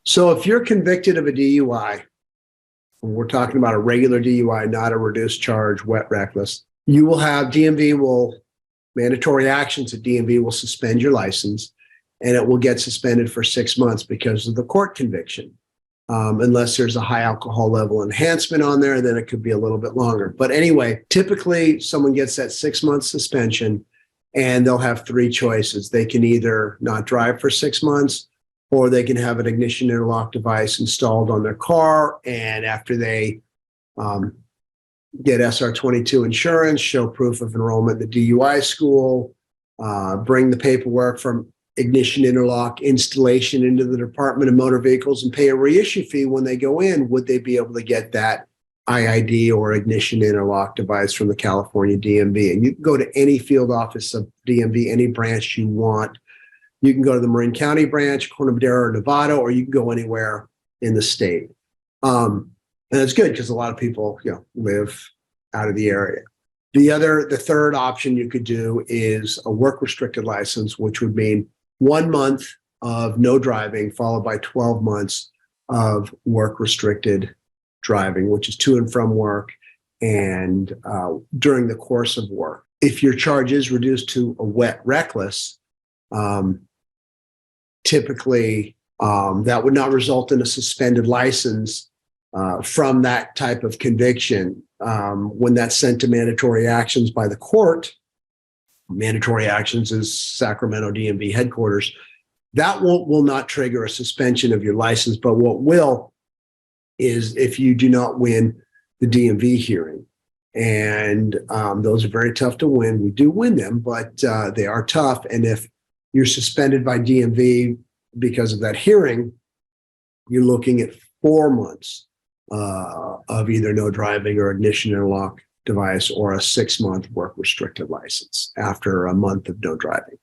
So if you're convicted of a DUI, we're talking about a regular DUI, not a reduced charge, wet reckless, you will have mandatory actions at DMV will suspend your license, and it will get suspended for 6 months because of the court conviction. Unless there's a high alcohol level enhancement on there, then it could be a little bit longer. But anyway, typically someone gets that 6 month suspension and they'll have three choices. They can either not drive for 6 months, or they can have an ignition interlock device installed on their car. And after they get SR22 insurance, show proof of enrollment in the DUI school, bring the paperwork from ignition interlock installation into the Department of Motor Vehicles and pay a reissue fee when they go in, would they be able to get that IID or ignition interlock device from the California DMV? And you can go to any field office of DMV, any branch you want. You can go to the Marin County branch, Corona Madera, or Nevada, or you can go anywhere in the state. And it's good because a lot of people, live out of the area. The third option you could do is a work restricted license, which would mean 1 month of no driving, followed by 12 months of work restricted driving, which is to and from work and during the course of work. If your charge is reduced to a wet reckless, typically that would not result in a suspended license from that type of conviction. When that's sent to mandatory actions by the court, mandatory actions is Sacramento DMV headquarters, that will not trigger a suspension of your license. But what will is if you do not win the DMV hearing. And those are very tough to win. We do win them, but they are tough. And if you're suspended by DMV because of that hearing, you're looking at 4 months of either no driving or ignition interlock device, or a 6 month work restricted license after a month of no driving.